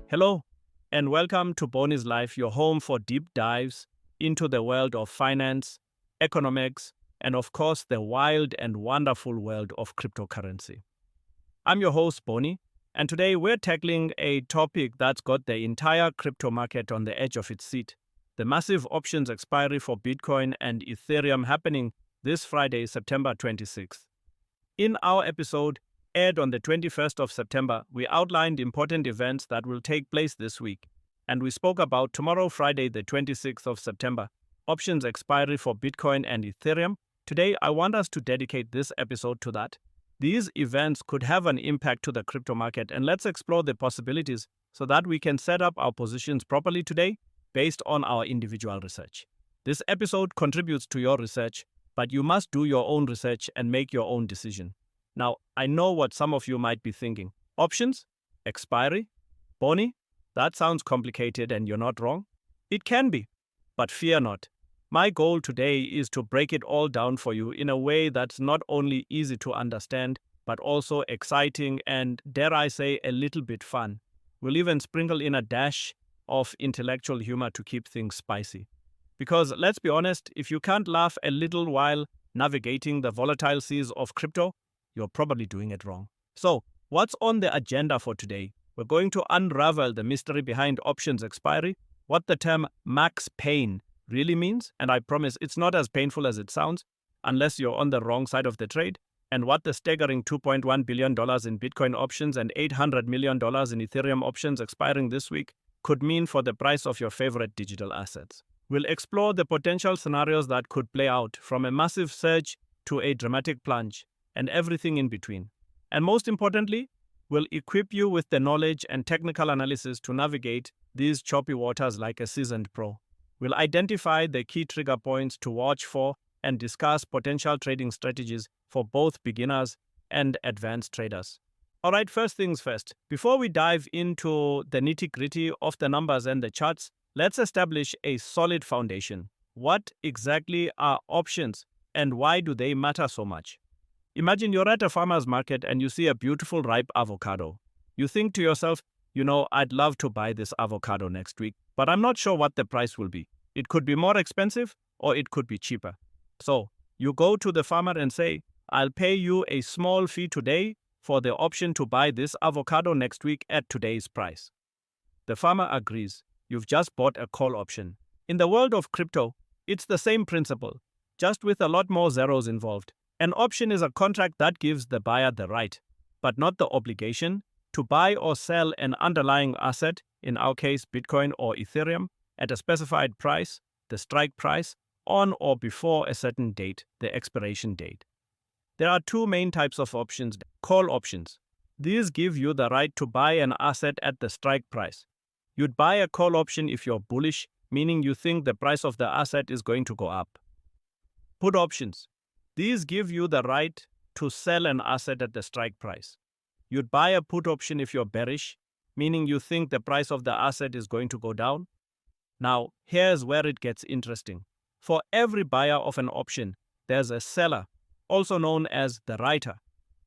Hello, and welcome to Boni's Life, your home for deep dives into the world of finance, economics, and of course, the wild and wonderful world of cryptocurrency. I'm your host, Boni, and today we're tackling a topic that's got the entire crypto market on the edge of its seat: the massive options expiry for Bitcoin and Ethereum happening this Friday, September 26th. In our episode, aired on the 21st of September, we outlined important events that will take place this week, and we spoke about tomorrow, Friday, the 26th of September, options expiry for Bitcoin and Ethereum. Today, I want us to dedicate this episode to that. These events could have an impact to the crypto market, and let's explore the possibilities so that we can set up our positions properly today based on our individual research. This episode contributes to your research, but you must do your own research and make your own decision. Now, I know what some of you might be thinking. Options? Expiry? Boni? That sounds complicated and you're not wrong. It can be, but fear not. My goal today is to break it all down for you in a way that's not only easy to understand, but also exciting and, dare I say, a little bit fun. We'll even sprinkle in a dash of intellectual humor to keep things spicy. Because let's be honest, if you can't laugh a little while navigating the volatile seas of crypto, you're probably doing it wrong. So, what's on the agenda for today? We're going to unravel the mystery behind options expiry, what the term max pain really means, and I promise it's not as painful as it sounds, unless you're on the wrong side of the trade, and what the staggering $2.1 billion in Bitcoin options and $800 million in Ethereum options expiring this week could mean for the price of your favorite digital assets. We'll explore the potential scenarios that could play out, from a massive surge to a dramatic plunge, and everything in between. And most importantly, we'll equip you with the knowledge and technical analysis to navigate these choppy waters like a seasoned pro. We'll identify the key trigger points to watch for and discuss potential trading strategies for both beginners and advanced traders. Alright, first things first. Before we dive into the nitty-gritty of the numbers and the charts, let's establish a solid foundation. What exactly are options and why do they matter so much? Imagine you're at a farmer's market and you see a beautiful ripe avocado. You think to yourself, I'd love to buy this avocado next week, but I'm not sure what the price will be. It could be more expensive or it could be cheaper. So you go to the farmer and say, I'll pay you a small fee today for the option to buy this avocado next week at today's price. The farmer agrees. You've just bought a call option. In the world of crypto, it's the same principle, just with a lot more zeros involved. An option is a contract that gives the buyer the right, but not the obligation, to buy or sell an underlying asset, in our case Bitcoin or Ethereum, at a specified price, the strike price, on or before a certain date, the expiration date. There are two main types of options. Call options. These give you the right to buy an asset at the strike price. You'd buy a call option if you're bullish, meaning you think the price of the asset is going to go up. Put options. These give you the right to sell an asset at the strike price. You'd buy a put option if you're bearish, meaning you think the price of the asset is going to go down. Now, here's where it gets interesting. For every buyer of an option, there's a seller, also known as the writer.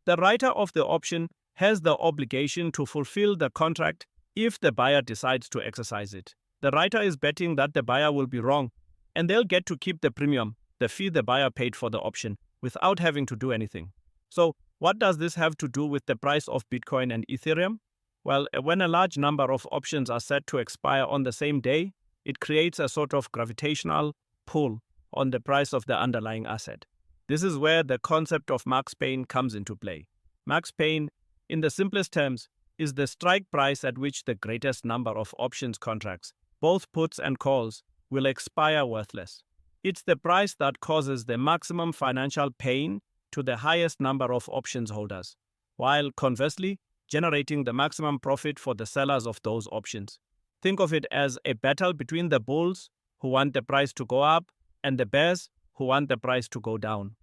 The writer of the option has the obligation to fulfill the contract if the buyer decides to exercise it. The writer is betting that the buyer will be wrong, and they'll get to keep the premium, the fee the buyer paid for the option, without having to do anything. So, what does this have to do with the price of Bitcoin and Ethereum? Well, when a large number of options are set to expire on the same day, it creates a sort of gravitational pull on the price of the underlying asset. This is where the concept of max pain comes into play. Max pain, in the simplest terms, is the strike price at which the greatest number of options contracts, both puts and calls, will expire worthless. It's the price that causes the maximum financial pain to the highest number of options holders, while conversely, generating the maximum profit for the sellers of those options. Think of it as a battle between the bulls, who want the price to go up, and the bears, who want the price to go down.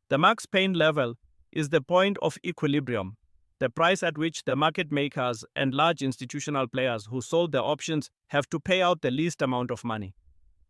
The max pain level is the point of equilibrium, the price at which the market makers and large institutional players who sold their options have to pay out the least amount of money.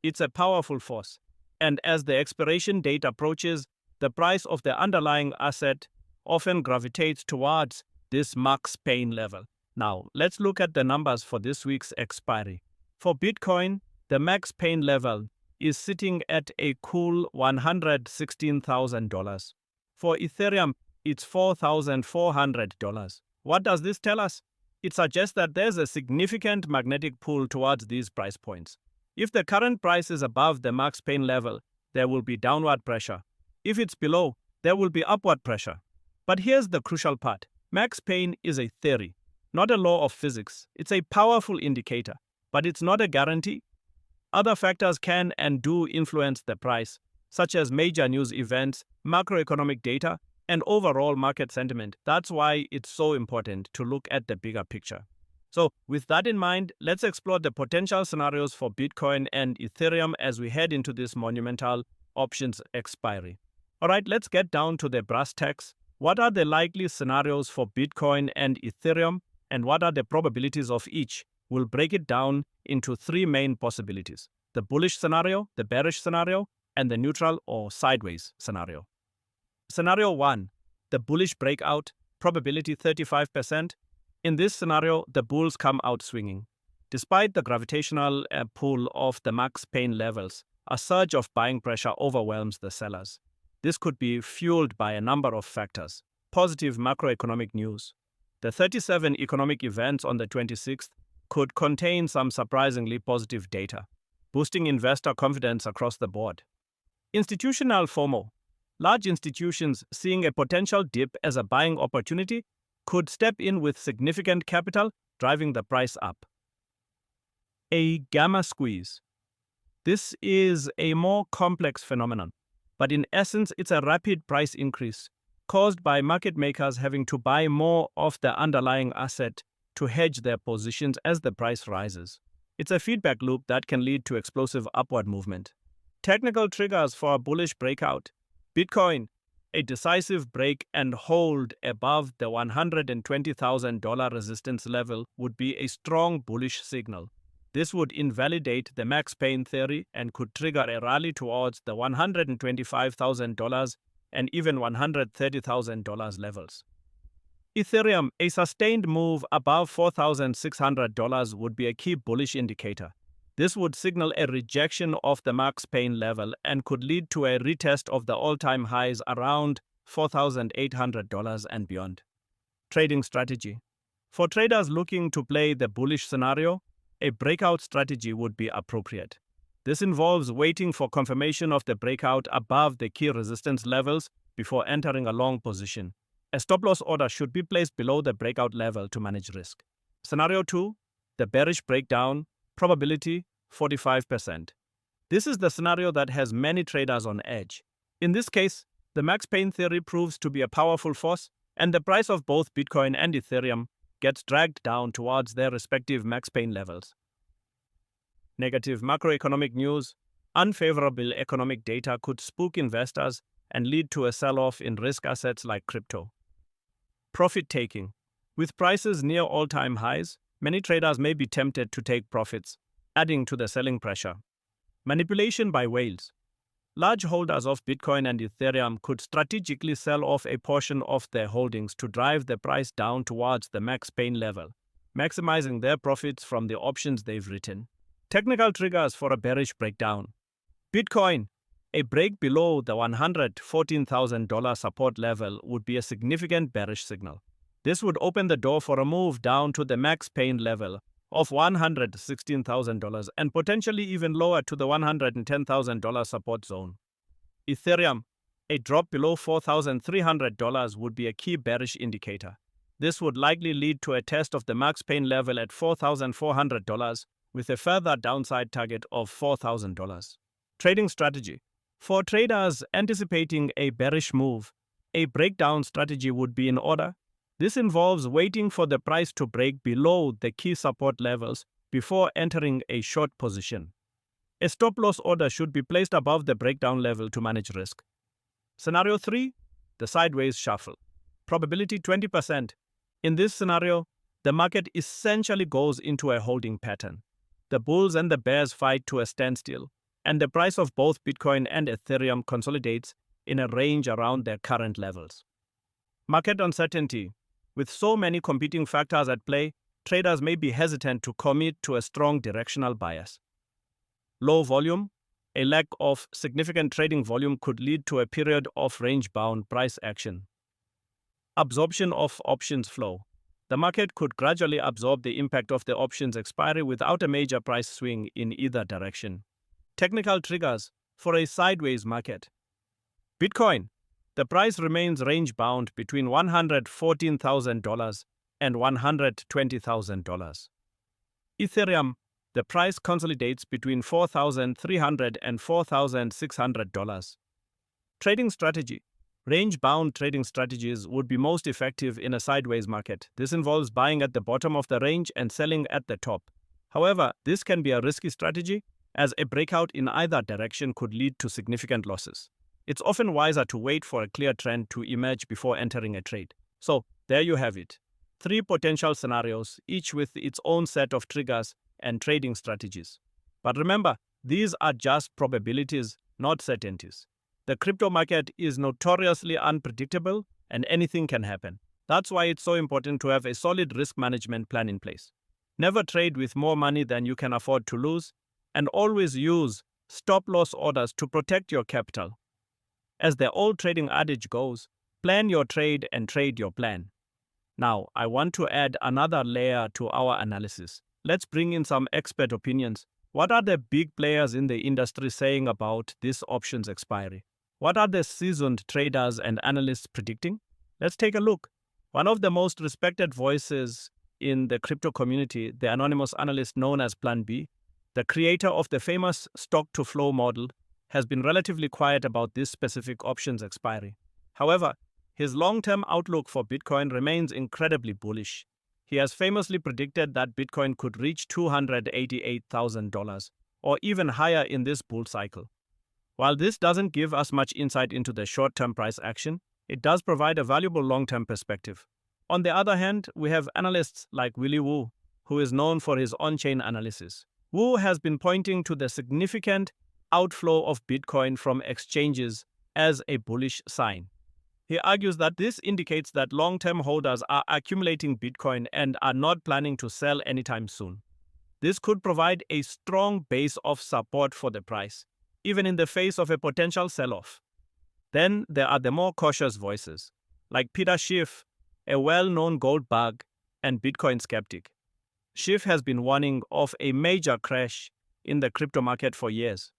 It's a powerful force, and as the expiration date approaches, the price of the underlying asset often gravitates towards this max pain level. Now, let's look at the numbers for this week's expiry. For Bitcoin, the max pain level is sitting at a cool $116,000. For Ethereum, it's $4,400. What does this tell us? It suggests that there's a significant magnetic pull towards these price points. If the current price is above the max pain level, there will be downward pressure. If it's below, there will be upward pressure. But here's the crucial part. Max pain is a theory, not a law of physics. It's a powerful indicator, but it's not a guarantee. Other factors can and do influence the price, such as major news events, macroeconomic data, and overall market sentiment. That's why it's so important to look at the bigger picture. So, with that in mind, let's explore the potential scenarios for Bitcoin and Ethereum as we head into this monumental options expiry. Alright, let's get down to the brass tacks. What are the likely scenarios for Bitcoin and Ethereum, and what are the probabilities of each? We'll break it down into three main possibilities: the bullish scenario, the bearish scenario, and the neutral or sideways scenario. Scenario 1, the bullish breakout, probability 35%. In this scenario, the bulls come out swinging. Despite the gravitational pull of the max pain levels, a surge of buying pressure overwhelms the sellers. This could be fueled by a number of factors. Positive macroeconomic news. The 37 economic events on the 26th could contain some surprisingly positive data, boosting investor confidence across the board. Institutional FOMO. Large institutions seeing a potential dip as a buying opportunity could step in with significant capital, driving the price up. A gamma squeeze. This is a more complex phenomenon, but in essence, it's a rapid price increase caused by market makers having to buy more of the underlying asset to hedge their positions as the price rises. It's a feedback loop that can lead to explosive upward movement. Technical triggers for a bullish breakout. Bitcoin, a decisive break and hold above the $120,000 resistance level would be a strong bullish signal. This would invalidate the max pain theory and could trigger a rally towards the $125,000 and even $130,000 levels. Ethereum, a sustained move above $4,600 would be a key bullish indicator. This would signal a rejection of the max pain level and could lead to a retest of the all-time highs around $4,800 and beyond. Trading strategy. For traders looking to play the bullish scenario, a breakout strategy would be appropriate. This involves waiting for confirmation of the breakout above the key resistance levels before entering a long position. A stop-loss order should be placed below the breakout level to manage risk. Scenario 2, the bearish breakdown, probability 45%. This is the scenario that has many traders on edge. In this case, the max pain theory proves to be a powerful force, and the price of both Bitcoin and Ethereum gets dragged down towards their respective max pain levels. Negative macroeconomic news. Unfavorable economic data could spook investors and lead to a sell-off in risk assets like crypto. Profit taking. With prices near all-time highs, many traders may be tempted to take profits, adding to the selling pressure. Manipulation by whales. Large holders of Bitcoin and Ethereum could strategically sell off a portion of their holdings to drive the price down towards the max pain level, maximizing their profits from the options they've written. Technical triggers for a bearish breakdown. Bitcoin, a break below the $114,000 support level would be a significant bearish signal. This would open the door for a move down to the max pain level of $116,000 and potentially even lower to the $110,000 support zone. Ethereum, a drop below $4,300 would be a key bearish indicator. This would likely lead to a test of the max pain level at $4,400 with a further downside target of $4,000. Trading strategy. For traders anticipating a bearish move, a breakdown strategy would be in order. This involves waiting for the price to break below the key support levels before entering a short position. A stop-loss order should be placed above the breakdown level to manage risk. Scenario 3, the sideways shuffle. Probability 20%. In this scenario, the market essentially goes into a holding pattern. The bulls and the bears fight to a standstill, and the price of both Bitcoin and Ethereum consolidates in a range around their current levels. Market uncertainty. With so many competing factors at play, traders may be hesitant to commit to a strong directional bias. Low volume. A lack of significant trading volume could lead to a period of range-bound price action. Absorption of options flow. The market could gradually absorb the impact of the options expiry without a major price swing in either direction. Technical triggers for a sideways market. Bitcoin. The price remains range-bound between $114,000 and $120,000. Ethereum. The price consolidates between $4,300 and $4,600. Trading strategy. Range-bound trading strategies would be most effective in a sideways market. This involves buying at the bottom of the range and selling at the top. However, this can be a risky strategy, as a breakout in either direction could lead to significant losses. It's often wiser to wait for a clear trend to emerge before entering a trade. So, there you have it. 3 potential scenarios, each with its own set of triggers and trading strategies. But remember, these are just probabilities, not certainties. The crypto market is notoriously unpredictable and anything can happen. That's why it's so important to have a solid risk management plan in place. Never trade with more money than you can afford to lose, and always use stop-loss orders to protect your capital. As the old trading adage goes, plan your trade and trade your plan. Now, I want to add another layer to our analysis. Let's bring in some expert opinions. What are the big players in the industry saying about this options expiry? What are the seasoned traders and analysts predicting? Let's take a look. One of the most respected voices in the crypto community, the anonymous analyst known as Plan B, the creator of the famous stock-to-flow model, has been relatively quiet about this specific options expiry. However, his long-term outlook for Bitcoin remains incredibly bullish. He has famously predicted that Bitcoin could reach $288,000 or even higher in this bull cycle. While this doesn't give us much insight into the short-term price action, it does provide a valuable long-term perspective. On the other hand, we have analysts like Willy Woo, who is known for his on-chain analysis. Woo has been pointing to the significant outflow of Bitcoin from exchanges as a bullish sign. He argues that this indicates that long-term holders are accumulating Bitcoin and are not planning to sell anytime soon. This could provide a strong base of support for the price, even in the face of a potential sell-off. Then there are the more cautious voices, like Peter Schiff, a well-known gold bug and Bitcoin skeptic. Schiff has been warning of a major crash in the crypto market for years.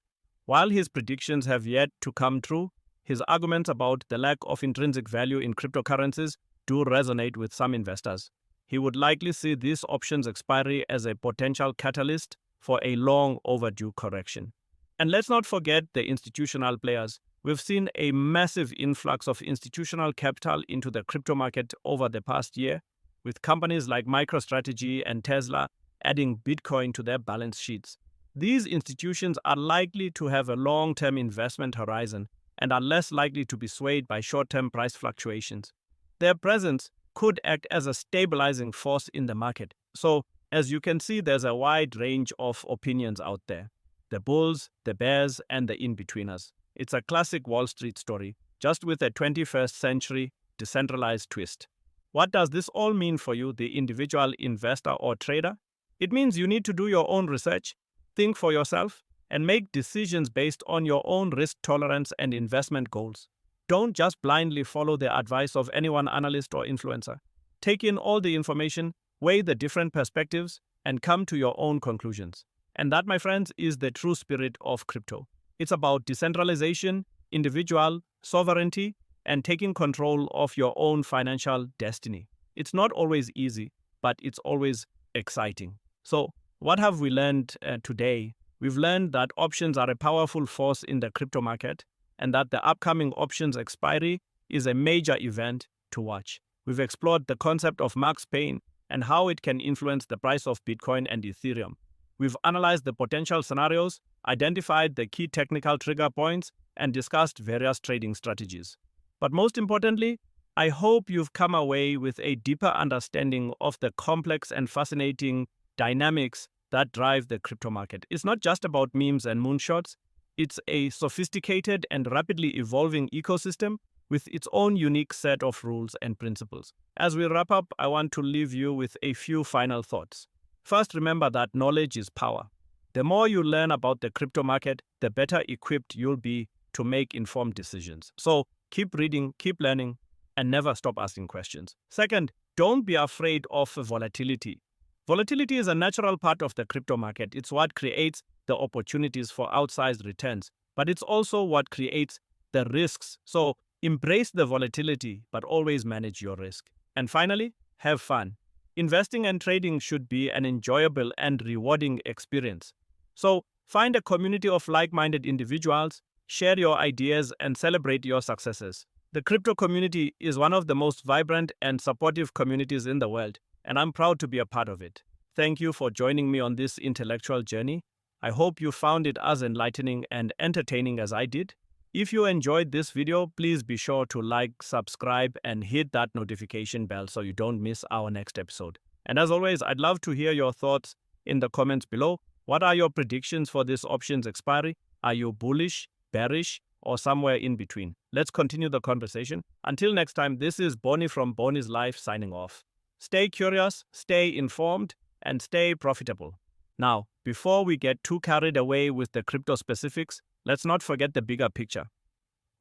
While his predictions have yet to come true, his arguments about the lack of intrinsic value in cryptocurrencies do resonate with some investors. He would likely see this options expiry as a potential catalyst for a long overdue correction. And let's not forget the institutional players. We've seen a massive influx of institutional capital into the crypto market over the past year, with companies like MicroStrategy and Tesla adding Bitcoin to their balance sheets. These institutions are likely to have a long-term investment horizon and are less likely to be swayed by short-term price fluctuations. Their presence could act as a stabilizing force in the market. So, as you can see, there's a wide range of opinions out there. The bulls, the bears, and the in-betweeners. It's a classic Wall Street story, just with a 21st century decentralized twist. What does this all mean for you, the individual investor or trader? It means you need to do your own research, think for yourself, and make decisions based on your own risk tolerance and investment goals. Don't just blindly follow the advice of any one analyst or influencer. Take in all the information, weigh the different perspectives, and come to your own conclusions. And that, my friends, is the true spirit of crypto. It's about decentralization, individual sovereignty, and taking control of your own financial destiny. It's not always easy, but it's always exciting. So, what have we learned today? We've learned that options are a powerful force in the crypto market and that the upcoming options expiry is a major event to watch. We've explored the concept of max pain and how it can influence the price of Bitcoin and Ethereum. We've analyzed the potential scenarios, identified the key technical trigger points, and discussed various trading strategies. But most importantly, I hope you've come away with a deeper understanding of the complex and fascinating dynamics that drive the crypto market. It's not just about memes and moonshots. It's a sophisticated and rapidly evolving ecosystem with its own unique set of rules and principles. As we wrap up, I want to leave you with a few final thoughts. First, remember that knowledge is power. The more you learn about the crypto market, the better equipped you'll be to make informed decisions. So keep reading, keep learning, and never stop asking questions. Second, don't be afraid of volatility. Volatility is a natural part of the crypto market. It's what creates the opportunities for outsized returns, but it's also what creates the risks. So embrace the volatility, but always manage your risk. And finally, have fun. Investing and trading should be an enjoyable and rewarding experience. So find a community of like-minded individuals, share your ideas, and celebrate your successes. The crypto community is one of the most vibrant and supportive communities in the world, and I'm proud to be a part of it. Thank you for joining me on this intellectual journey. I hope you found it as enlightening and entertaining as I did. If you enjoyed this video, please be sure to like, subscribe, and hit that notification bell so you don't miss our next episode. And as always, I'd love to hear your thoughts in the comments below. What are your predictions for this options expiry? Are you bullish, bearish, or somewhere in between? Let's continue the conversation. Until next time, this is Boni from Boni's Life signing off. Stay curious, stay informed, and stay profitable. Now, before we get too carried away with the crypto specifics, let's not forget the bigger picture.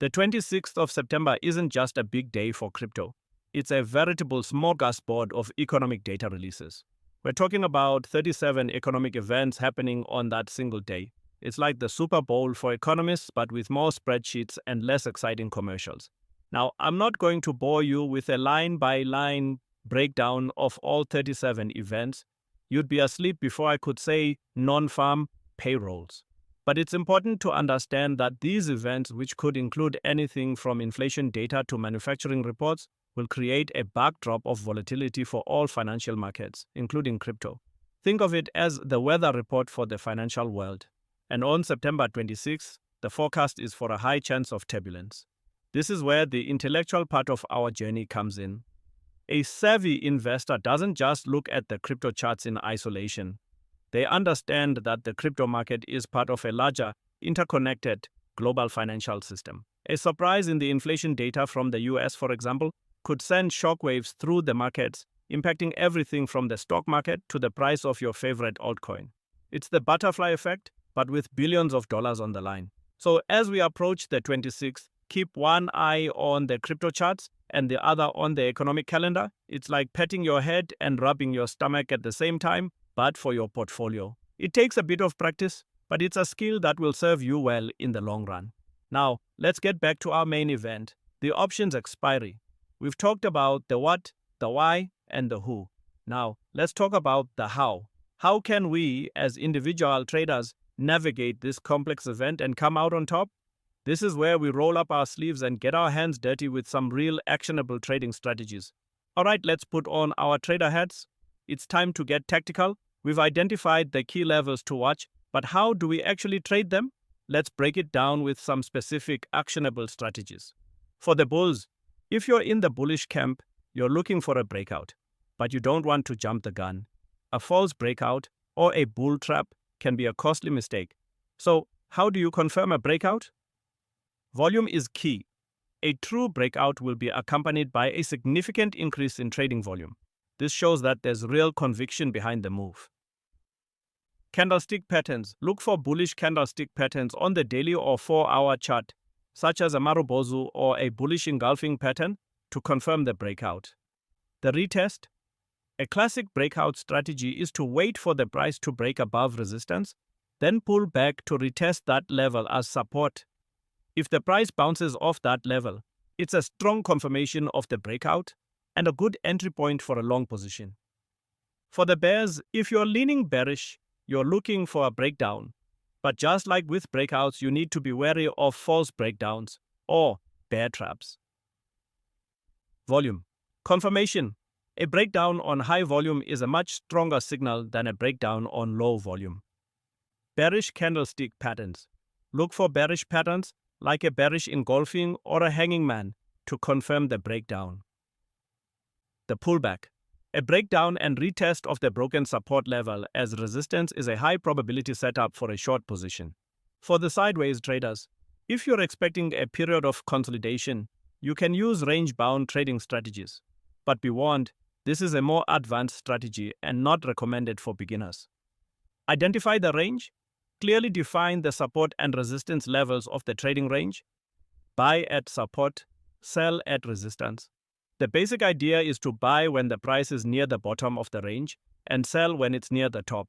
The 26th of September isn't just a big day for crypto. It's a veritable smorgasbord of economic data releases. We're talking about 37 economic events happening on that single day. It's like the Super Bowl for economists, but with more spreadsheets and less exciting commercials. Now, I'm not going to bore you with a line-by-line breakdown of all 37 events. You'd be asleep before I could say non-farm payrolls. But it's important to understand that these events, which could include anything from inflation data to manufacturing reports, will create a backdrop of volatility for all financial markets, including crypto. Think of it as the weather report for the financial world. And on September 26th, the forecast is for a high chance of turbulence. This is where the intellectual part of our journey comes in. A savvy investor doesn't just look at the crypto charts in isolation. They understand that the crypto market is part of a larger, interconnected global financial system. A surprise in the inflation data from the US, for example, could send shockwaves through the markets, impacting everything from the stock market to the price of your favorite altcoin. It's the butterfly effect, but with billions of dollars on the line. So as we approach the 26th, keep one eye on the crypto charts and the other on the economic calendar. It's like petting your head and rubbing your stomach at the same time, but for your portfolio. It takes a bit of practice, but it's a skill that will serve you well in the long run. Now, let's get back to our main event, the options expiry. We've talked about the what, the why, and the who. Now, let's talk about the how. How can we, as individual traders, navigate this complex event and come out on top? This is where we roll up our sleeves and get our hands dirty with some real actionable trading strategies. All right, let's put on our trader hats. It's time to get tactical. We've identified the key levels to watch, but how do we actually trade them? Let's break it down with some specific actionable strategies. For the bulls, if you're in the bullish camp, you're looking for a breakout, but you don't want to jump the gun. A false breakout or a bull trap can be a costly mistake. So, how do you confirm a breakout? Volume is key. A true breakout will be accompanied by a significant increase in trading volume. This shows that there's real conviction behind the move. Candlestick patterns. Look for bullish candlestick patterns on the daily or 4-hour chart, such as a Marubozu or a bullish engulfing pattern, to confirm the breakout. The retest. A classic breakout strategy is to wait for the price to break above resistance, then pull back to retest that level as support. If the price bounces off that level, it's a strong confirmation of the breakout and a good entry point for a long position. For the bears, if you're leaning bearish, you're looking for a breakdown. But just like with breakouts, you need to be wary of false breakdowns or bear traps. Volume. Confirmation. A breakdown on high volume is a much stronger signal than a breakdown on low volume. Bearish candlestick patterns. Look for bearish patterns like a bearish engulfing or a hanging man to confirm the breakdown. The pullback. A breakdown and retest of the broken support level as resistance is a high probability setup for a short position. For the sideways traders, if you're expecting a period of consolidation, You can use range-bound trading strategies, but be warned, this is a more advanced strategy and not recommended for beginners. Identify the range, clearly define the support and resistance levels of the trading range, buy at support, sell at resistance. The basic idea is to buy when the price is near the bottom of the range and sell when it's near the top.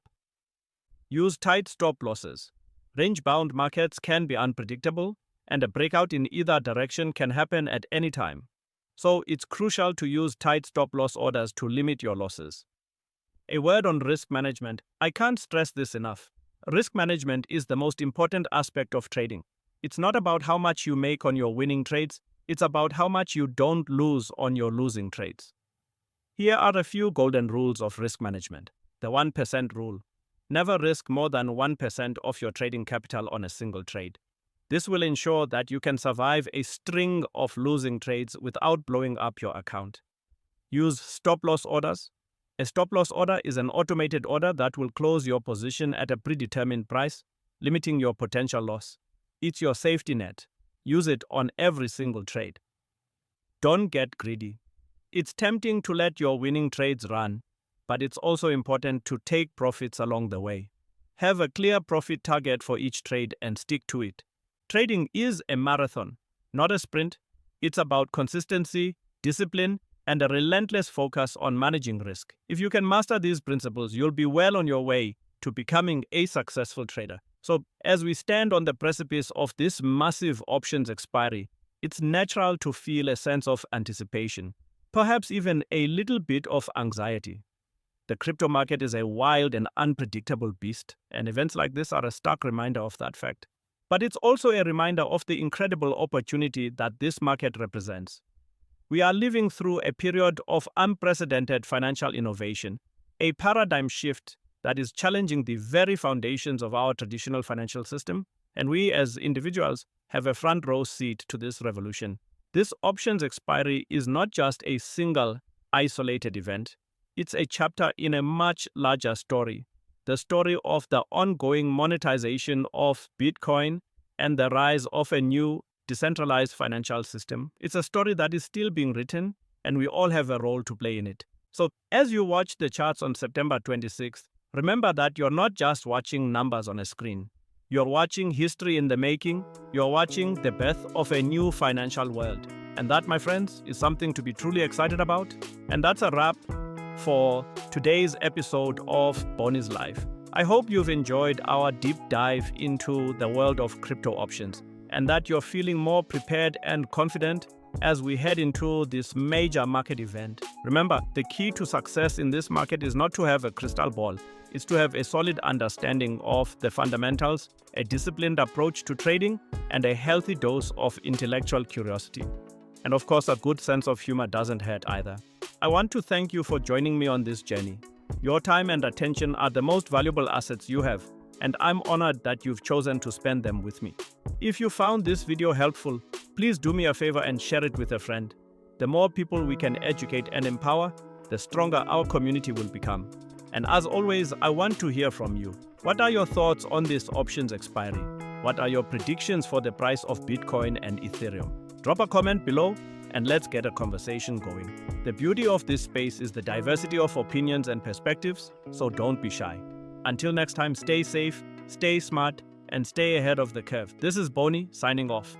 Use tight stop losses. Range-bound markets can be unpredictable, and a breakout in either direction can happen at any time. So it's crucial to use tight stop loss orders to limit your losses. A word on risk management. I can't stress this enough. Risk management is the most important aspect of trading. It's not about how much you make on your winning trades, it's about how much you don't lose on your losing trades. Here are a few golden rules of risk management. The 1% rule. Never risk more than 1% of your trading capital on a single trade. This will ensure that you can survive a string of losing trades without blowing up your account. Use stop-loss orders. A stop-loss order is an automated order that will close your position at a predetermined price, limiting your potential loss. It's your safety net. Use it on every single trade. Don't get greedy. It's tempting to let your winning trades run, but it's also important to take profits along the way. Have a clear profit target for each trade and stick to it. Trading is a marathon, not a sprint. It's about consistency, discipline, and a relentless focus on managing risk. If you can master these principles, you'll be well on your way to becoming a successful trader. So, as we stand on the precipice of this massive options expiry, it's natural to feel a sense of anticipation, perhaps even a little bit of anxiety. The crypto market is a wild and unpredictable beast, and events like this are a stark reminder of that fact. But it's also a reminder of the incredible opportunity that this market represents. We are living through a period of unprecedented financial innovation, a paradigm shift that is challenging the very foundations of our traditional financial system, and we as individuals have a front row seat to this revolution. This options expiry is not just a single, isolated event. It's a chapter in a much larger story, the story of the ongoing monetization of Bitcoin and the rise of a new decentralized financial system. It's a story that is still being written, and we all have a role to play in it. So, as you watch the charts on September 26th, remember that you're not just watching numbers on a screen. You're watching history in the making. You're watching the birth of a new financial world. And that, my friends, is something to be truly excited about. And that's a wrap for today's episode of Boni's Life. I hope you've enjoyed our deep dive into the world of crypto options and that you're feeling more prepared and confident as we head into this major market event. Remember, the key to success in this market is not to have a crystal ball. It's to have a solid understanding of the fundamentals, a disciplined approach to trading, and a healthy dose of intellectual curiosity. And of course, a good sense of humor doesn't hurt either. I want to thank you for joining me on this journey. Your time and attention are the most valuable assets you have, and I'm honored that you've chosen to spend them with me. If you found this video helpful, please do me a favor and share it with a friend. The more people we can educate and empower, the stronger our community will become. And as always, I want to hear from you. What are your thoughts on this options expiry? What are your predictions for the price of Bitcoin and Ethereum? Drop a comment below and let's get a conversation going. The beauty of this space is the diversity of opinions and perspectives, so don't be shy. Until next time, stay safe, stay smart, and stay ahead of the curve. This is Boni signing off.